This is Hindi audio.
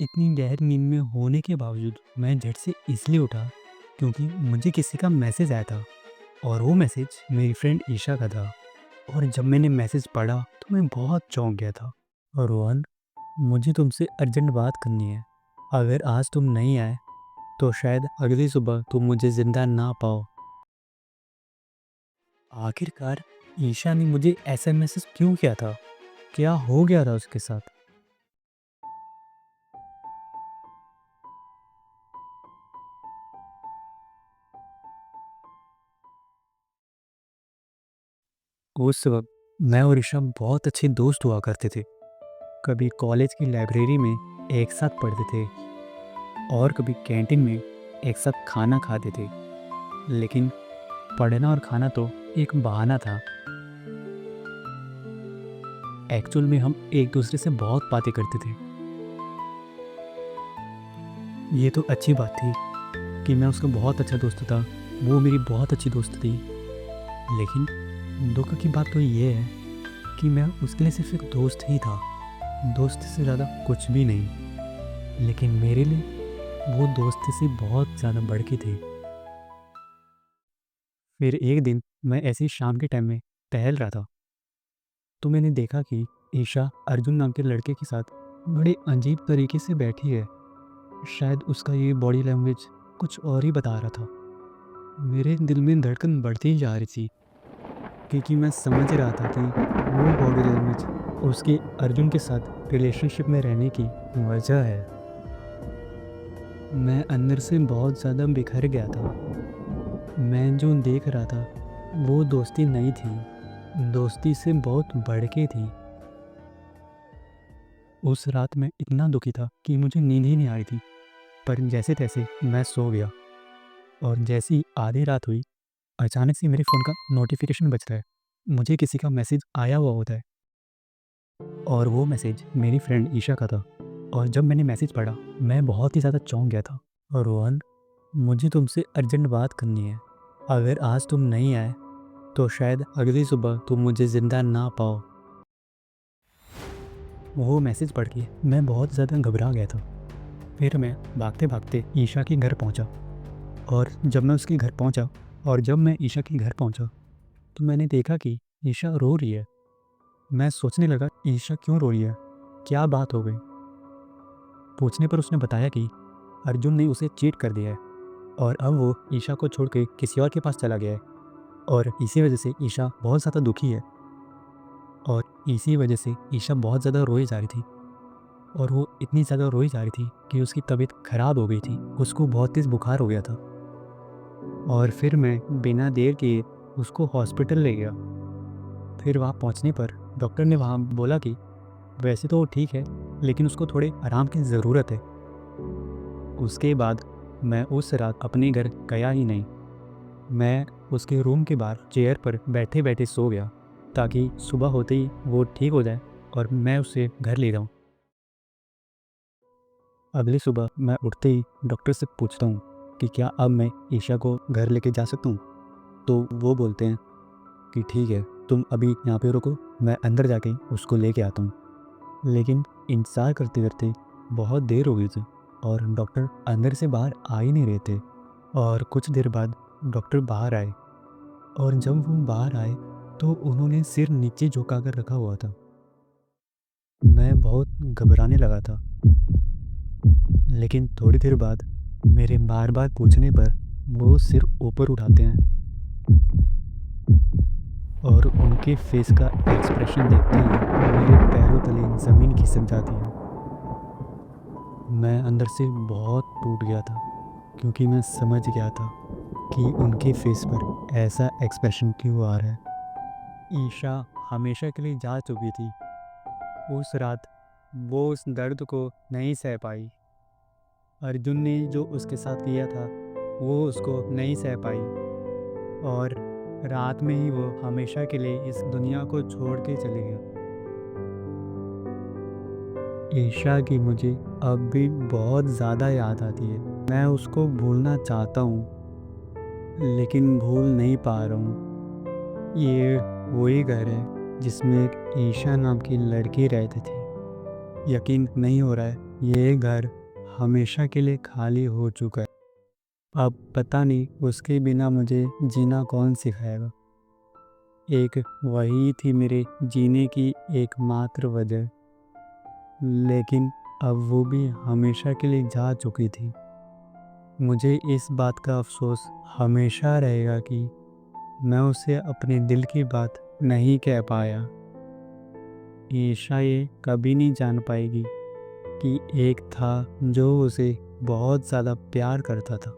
इतनी गहरी नींद में होने के बावजूद मैं झट से इसलिए उठा क्योंकि मुझे किसी का मैसेज आया था और वो मैसेज मेरी फ्रेंड ईशा का था। और जब मैंने मैसेज पढ़ा तो मैं बहुत चौंक गया था। और रोहन, मुझे तुमसे अर्जेंट बात करनी है। अगर आज तुम नहीं आए तो शायद अगली सुबह तुम मुझे जिंदा ना पाओ। आखिरकार ईशा ने मुझे ऐसा मैसेज क्यों किया था? क्या हो गया था उसके साथ? उस वक्त मैं और ईशा बहुत अच्छे दोस्त हुआ करते थे। कभी कॉलेज की लाइब्रेरी में एक साथ पढ़ते थे और कभी कैंटीन में एक साथ खाना खाते थे। लेकिन पढ़ना और खाना तो एक बहाना था। एक्चुअल में हम एक दूसरे से बहुत बातें करते थे। ये तो अच्छी बात थी कि मैं उसका बहुत अच्छा दोस्त था, वो मेरी बहुत अच्छी दोस्त थी। लेकिन दुख की बात तो ये है कि मैं उसके लिए सिर्फ एक दोस्त ही था, दोस्त से ज़्यादा कुछ भी नहीं। लेकिन मेरे लिए वो दोस्ती से बहुत ज़्यादा बढ़ के थी। फिर एक दिन मैं ऐसी शाम के टाइम में टहल रहा था तो मैंने देखा कि ईशा अर्जुन नाम के लड़के के साथ बड़े अजीब तरीके से बैठी है। शायद उसका ये बॉडी लैंग्वेज कुछ और ही बता रहा था। मेरे दिल में धड़कन बढ़ती ही जा रही थी क्योंकि मैं समझ रहा था कि वो बॉडी लैंग्वेज उसके अर्जुन के साथ रिलेशनशिप में रहने की वजह है। मैं अंदर से बहुत ज़्यादा बिखर गया था। मैं जो देख रहा था वो दोस्ती नहीं थी, दोस्ती से बहुत बढ़ के थी। उस रात मैं इतना दुखी था कि मुझे नींद ही नहीं आ रही थी। पर जैसे तैसे मैं सो गया और जैसी ही आधी रात हुई, अचानक से मेरे फ़ोन का नोटिफिकेशन बजता है। मुझे किसी का मैसेज आया हुआ होता है और वो मैसेज मेरी फ्रेंड ईशा का था। और जब मैंने मैसेज पढ़ा मैं बहुत ही ज़्यादा चौंक गया था। और रोहन, मुझे तुमसे अर्जेंट बात करनी है। अगर आज तुम नहीं आए तो शायद अगली सुबह तुम मुझे ज़िंदा ना पाओ। वो मैसेज पढ़ के मैं बहुत ज़्यादा घबरा गया था। फिर मैं भागते भागते ईशा के घर पहुंचा। और जब मैं उसके घर पहुंचा और जब मैं ईशा के घर पहुंचा तो मैंने देखा कि ईशा रो रही है। मैं सोचने लगा, ईशा क्यों रो रही है, क्या बात हो गई? पूछने पर उसने बताया कि अर्जुन ने उसे चीट कर दिया है और अब वो ईशा को छोड़ के किसी और के पास चला गया है। और इसी वजह से ईशा बहुत ज़्यादा दुखी है और इसी वजह से ईशा बहुत ज़्यादा रोई जा रही थी। और वो इतनी ज़्यादा रोई जा रही थी कि उसकी तबीयत खराब हो गई थी, उसको बहुत तेज़ बुखार हो गया था। और फिर मैं बिना देर किए उसको हॉस्पिटल ले गया। फिर वहाँ पहुँचने पर डॉक्टर ने वहाँ बोला कि वैसे तो वो ठीक है लेकिन उसको थोड़े आराम की ज़रूरत है। उसके बाद मैं उस रात अपने घर गया ही नहीं। मैं उसके रूम के बाहर चेयर पर बैठे बैठे सो गया ताकि सुबह होते ही वो ठीक हो जाए और मैं उसे घर ले जाऊँ। अगली सुबह मैं उठते ही डॉक्टर से पूछता हूँ कि क्या अब मैं ईशा को घर लेके जा सकता हूँ? तो वो बोलते हैं कि ठीक है, तुम अभी यहाँ पे रुको, मैं अंदर जाके उसको लेके आता हूँ। लेकिन इंतज़ार करते करते बहुत देर हो गई थी और डॉक्टर अंदर से बाहर आ ही नहीं रहे थे। और कुछ देर बाद डॉक्टर बाहर आए और जब वो बाहर आए तो उन्होंने सिर नीचे झुका कर रखा हुआ था। मैं बहुत घबराने लगा था। लेकिन थोड़ी देर बाद मेरे बार बार पूछने पर वो सिर ऊपर उठाते हैं और उनके फेस का एक्सप्रेशन देखते ही मेरे पैरों तले ज़मीन खिसक जाती है। मैं अंदर से बहुत टूट गया था क्योंकि मैं समझ गया था कि उनके फेस पर ऐसा एक्सप्रेशन क्यों आ रहा है। ईशा हमेशा के लिए जा चुकी थी। उस रात वो उस दर्द को नहीं सह पाई। अर्जुन ने जो उसके साथ किया था वो उसको नहीं सह पाई और रात में ही वो हमेशा के लिए इस दुनिया को छोड़ के चले गया। ईशा की मुझे अब भी बहुत ज़्यादा याद आती है। मैं उसको भूलना चाहता हूँ लेकिन भूल नहीं पा रहा हूँ। ये वही घर है जिसमें एक ईशा नाम की लड़की रहती थी। यकीन नहीं हो रहा है ये घर हमेशा के लिए खाली हो चुका है। अब पता नहीं उसके बिना मुझे जीना कौन सिखाएगा। एक वही थी मेरे जीने की एकमात्र वजह, लेकिन अब वो भी हमेशा के लिए जा चुकी थी। मुझे इस बात का अफसोस हमेशा रहेगा कि मैं उसे अपने दिल की बात नहीं कह पाया। ईशा ये कभी नहीं जान पाएगी कि एक था जो उसे बहुत ज़्यादा प्यार करता था।